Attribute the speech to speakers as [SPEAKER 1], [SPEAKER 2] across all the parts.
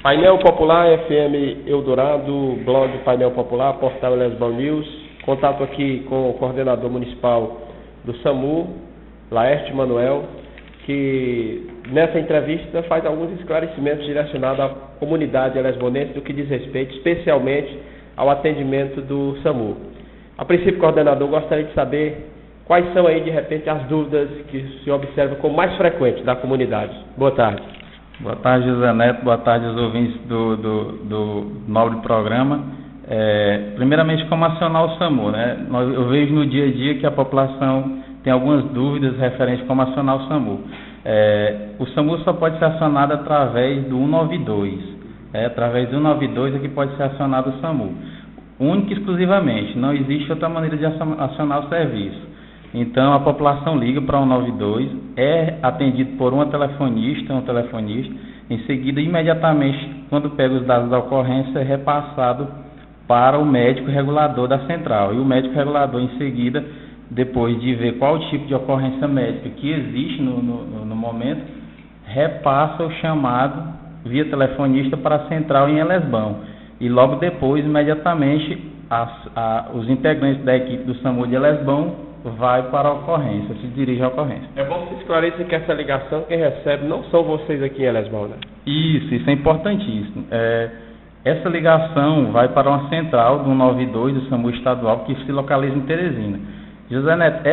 [SPEAKER 1] Painel Popular, FM Eldorado, blog Painel Popular, portal Lesbão News. Contato aqui com o coordenador municipal do SAMU, Laerte Manuel, que nessa entrevista faz alguns esclarecimentos direcionados à comunidade lesbonense do que diz respeito especialmente ao atendimento do SAMU. A princípio, coordenador, gostaria de saber quais são aí, de repente, as dúvidas que se observa como mais frequentes da comunidade. Boa tarde.
[SPEAKER 2] Boa tarde, José Neto. Boa tarde aos ouvintes do nobre programa. Primeiramente, como acionar o SAMU, né? Eu vejo no dia a dia que a população tem algumas dúvidas referentes a como acionar o SAMU. O SAMU só pode ser acionado através do 192. Através do 192 é que pode ser acionado o SAMU. Única e exclusivamente. Não existe outra maneira de acionar o serviço. Então, a população liga para o 192, é atendido por um telefonista, em seguida, imediatamente, quando pega os dados da ocorrência, é repassado para o médico regulador da central. E o médico regulador, em seguida, depois de ver qual tipo de ocorrência médica que existe no momento, repassa o chamado via telefonista para a central em Elesbão. E logo depois, imediatamente, os integrantes da equipe do SAMU de Elesbão vai para a ocorrência, se dirige à ocorrência.
[SPEAKER 1] É bom que esclareça que essa ligação, quem recebe não são vocês aqui em Elesbão, né?
[SPEAKER 2] Isso é importantíssimo. Essa ligação vai para uma central do 192 do SAMU estadual que se localiza em Teresina. José Neto,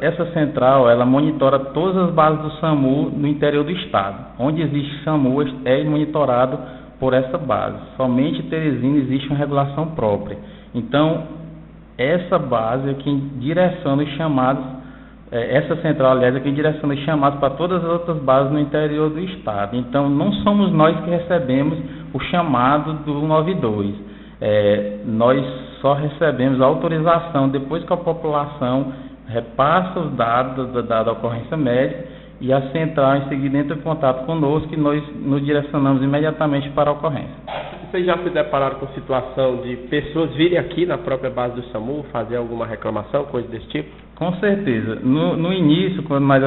[SPEAKER 2] essa central, ela monitora todas as bases do SAMU no interior do estado. Onde existe SAMU é monitorado por essa base. Somente em Teresina existe uma regulação própria. Então, essa base é quem direciona os chamados, essa central, aliás, é quem direciona os chamados para todas as outras bases no interior do estado. Então, não somos nós que recebemos o chamado do 192. Nós só recebemos a autorização depois que a população repassa os dados da ocorrência médica e a central em seguida entra em contato conosco e nós nos direcionamos imediatamente para a ocorrência.
[SPEAKER 1] Vocês já se depararam com situação de pessoas virem aqui na própria base do SAMU fazer alguma reclamação, coisa desse tipo?
[SPEAKER 2] Com certeza. No início, quando nós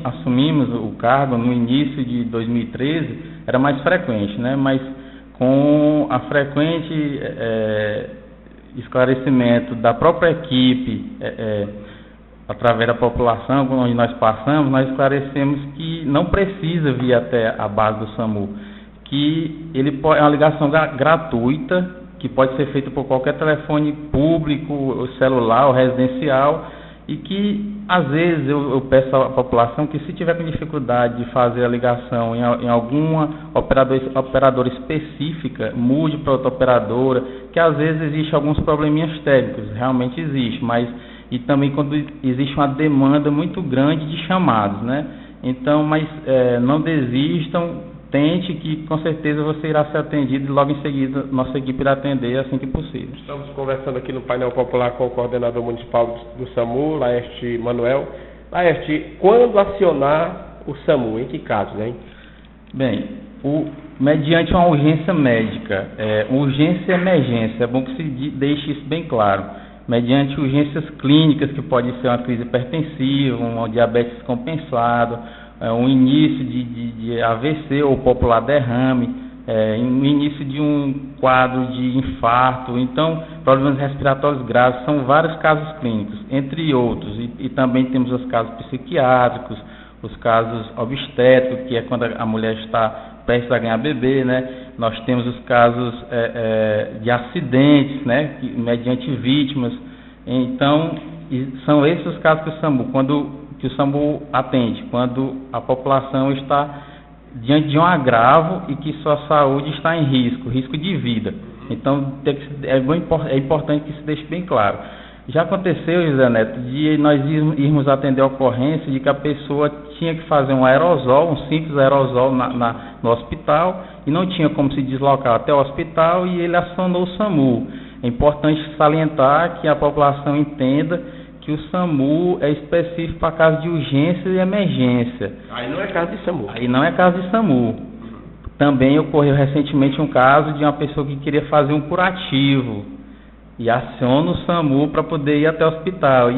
[SPEAKER 2] assumimos o cargo, no início de 2013, era mais frequente, né? Mas com a frequente esclarecimento da própria equipe, através da população, onde nós passamos, nós esclarecemos que não precisa vir até a base do SAMU, que é uma ligação gratuita, que pode ser feita por qualquer telefone público, celular ou residencial, e que às vezes eu peço à população que, se tiver com dificuldade de fazer a ligação em alguma operadora específica, mude para outra operadora, que às vezes existe alguns probleminhas técnicos, realmente existe, e também quando existe uma demanda muito grande de chamados, né? Então, não desistam, tente, que com certeza você irá ser atendido e logo em seguida nossa equipe irá atender assim que possível.
[SPEAKER 1] Estamos conversando aqui no painel popular com o coordenador municipal do SAMU, Laerte Manuel. Laerte, quando acionar o SAMU? Em que casos, hein?
[SPEAKER 2] Bem, mediante uma urgência médica, urgência e emergência, é bom que se deixe isso bem claro. Mediante urgências clínicas, que pode ser uma crise hipertensiva, um diabetes compensado, um início de AVC ou popular derrame, um início de um quadro de infarto, então problemas respiratórios graves, são vários casos clínicos, entre outros, e também temos os casos psiquiátricos, os casos obstétricos, que é quando a mulher está prestes a ganhar bebê, né? Nós temos os casos de acidentes, né? Mediante vítimas. Então, são esses os casos que o SAMU atende, quando a população está diante de um agravo e que sua saúde está em risco de vida. Então, é importante que se deixe bem claro. Já aconteceu, José Neto, de nós irmos atender a ocorrência de que a pessoa tinha que fazer um aerosol, um simples aerosol no hospital, e não tinha como se deslocar até o hospital, e ele acionou o SAMU. É importante salientar que a população entenda que o SAMU é específico para casos de urgência e emergência.
[SPEAKER 1] Aí não é caso de SAMU.
[SPEAKER 2] Aí não é caso de SAMU. Também ocorreu recentemente um caso de uma pessoa que queria fazer um curativo e aciona o SAMU para poder ir até o hospital.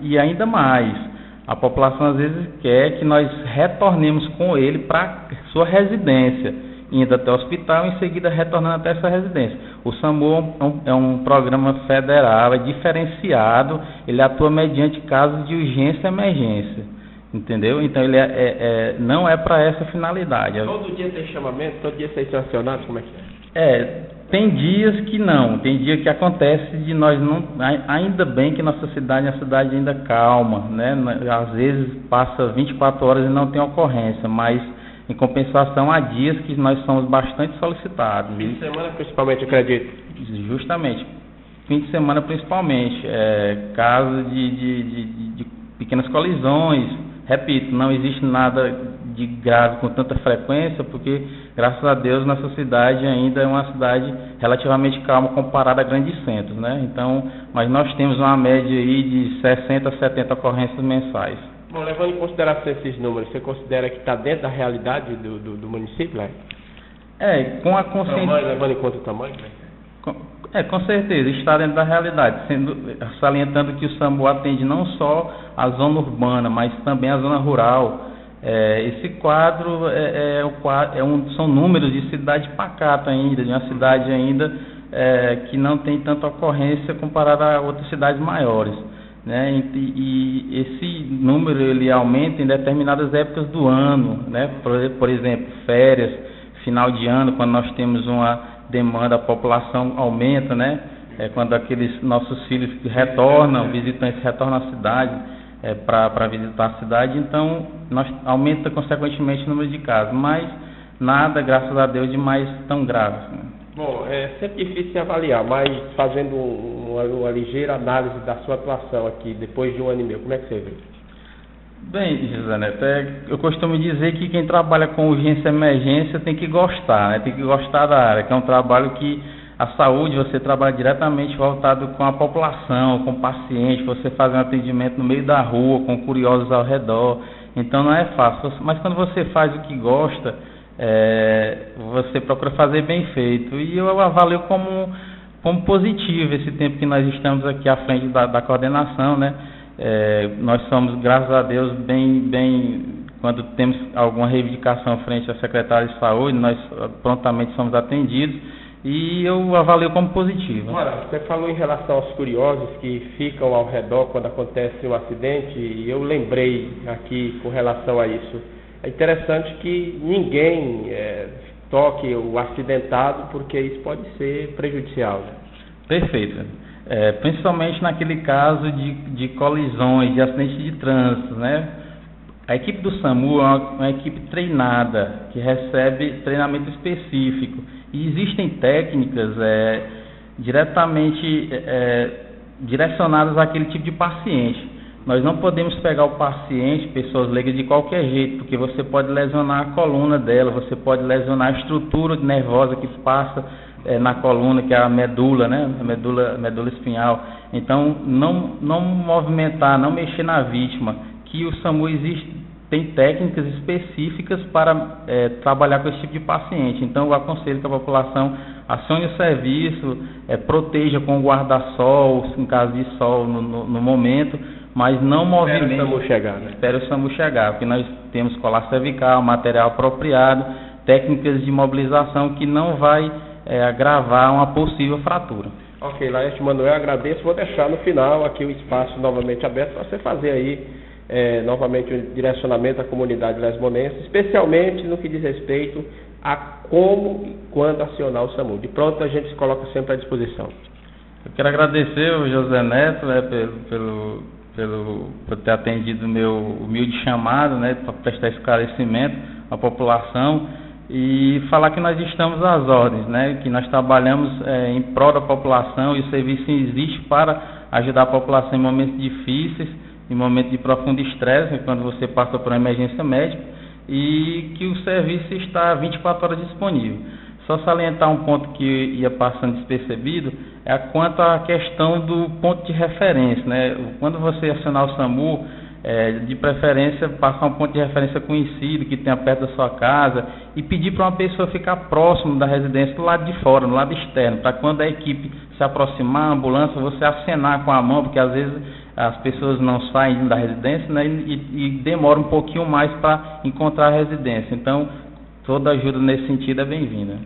[SPEAKER 2] E ainda mais, a população às vezes quer que nós retornemos com ele para sua residência. indo até o hospital e em seguida retornando até essa residência. O SAMU é um programa federal, é diferenciado, ele atua mediante casos de urgência e emergência, entendeu? Então ele não é para essa finalidade.
[SPEAKER 1] Todo dia tem chamamento, todo dia vocês são acionados, como é que é?
[SPEAKER 2] Tem dias que não, tem dia que acontece de nós não, ainda bem que nossa cidade é uma cidade ainda calma, né? Às vezes passa 24 horas e não tem ocorrência, mas em compensação há dias que nós somos bastante solicitados.
[SPEAKER 1] Fim de semana principalmente, acredito.
[SPEAKER 2] Justamente, fim de semana principalmente, casos de pequenas colisões, repito, não existe nada de grave com tanta frequência, porque graças a Deus nossa cidade ainda é uma cidade relativamente calma comparada a grandes centros, né? Então, mas nós temos uma média aí de 60 a 70 ocorrências mensais.
[SPEAKER 1] Bom, levando em consideração esses números, você considera que está dentro da realidade do município, né?
[SPEAKER 2] Com a consciência...
[SPEAKER 1] Levando em conta o tamanho, né?
[SPEAKER 2] Com certeza, está dentro da realidade, salientando que o SAMU atende não só a zona urbana, mas também a zona rural. Esse quadro são números de cidade pacata ainda, de uma cidade ainda que não tem tanta ocorrência comparada a outras cidades maiores, né? E esse número ele aumenta em determinadas épocas do ano, né? Por exemplo, férias, final de ano, quando nós temos uma demanda, a população aumenta, né? Quando aqueles nossos filhos retornam, visitantes retornam à cidade para visitar a cidade, então aumenta consequentemente o número de casos, mas nada, graças a Deus, de mais tão grave. Né?
[SPEAKER 1] Bom, é sempre difícil avaliar, mas fazendo uma ligeira análise da sua atuação aqui, depois de 1 ano e meio, como é que você vê?
[SPEAKER 2] Bem, José Neto, eu costumo dizer que quem trabalha com urgência e emergência tem que gostar, né? Tem que gostar da área, que é um trabalho que a saúde, você trabalha diretamente voltado com a população, com o paciente, você faz um atendimento no meio da rua, com curiosos ao redor, então não é fácil, mas quando você faz o que gosta, você procura fazer bem feito, e eu avalio como positivo esse tempo que nós estamos aqui à frente da coordenação, né? Nós somos, graças a Deus, bem, quando temos alguma reivindicação frente à secretária de saúde, nós prontamente somos atendidos e eu avalio como positivo.
[SPEAKER 1] Agora, você falou em relação aos curiosos que ficam ao redor quando acontece um acidente, e eu lembrei aqui com relação a isso. É interessante que ninguém toque o acidentado, porque isso pode ser prejudicial. Né?
[SPEAKER 2] Perfeito. Principalmente naquele caso de colisões, de acidentes de trânsito, né? A equipe do SAMU é uma equipe treinada, que recebe treinamento específico. E existem técnicas diretamente direcionadas àquele tipo de paciente. Nós não podemos pegar o paciente, pessoas leigas, de qualquer jeito, porque você pode lesionar a coluna dela, você pode lesionar a estrutura nervosa que passa na coluna, que é a medula, né? A medula espinhal. Então, não movimentar, não mexer na vítima, que o SAMU tem técnicas específicas para trabalhar com esse tipo de paciente. Então, eu aconselho que a população acione o serviço, proteja com guarda-sol, em caso de sol no momento, mas não movimente.
[SPEAKER 1] Espera o SAMU chegar, né?
[SPEAKER 2] Espera o SAMU chegar, porque nós temos colar cervical, material apropriado, técnicas de mobilização que não vai agravar uma possível fratura.
[SPEAKER 1] Ok, Laerte Manuel, agradeço. Vou deixar no final aqui o espaço novamente aberto para você fazer aí novamente um direcionamento à comunidade lesbonense, especialmente no que diz respeito a como e quando acionar o SAMU. De pronto, a gente se coloca sempre à disposição.
[SPEAKER 2] Eu quero agradecer ao José Neto por ter atendido o meu humilde chamado, né, para prestar esclarecimento à população e falar que nós estamos às ordens, né, que nós trabalhamos em prol da população e o serviço existe para ajudar a população em momentos difíceis, em momentos de profundo estresse, quando você passa por uma emergência médica, e que o serviço está 24 horas disponível. Só salientar um ponto que ia passando despercebido, quanto à questão do ponto de referência, né? Quando você acionar o SAMU, de preferência passar um ponto de referência conhecido, que tenha perto da sua casa, e pedir para uma pessoa ficar próximo da residência, do lado de fora, no lado externo, para quando a equipe se aproximar, a ambulância, você acenar com a mão, porque às vezes as pessoas não saem da residência, né, e demora um pouquinho mais para encontrar a residência. Então, Toda ajuda nesse sentido é bem-vinda.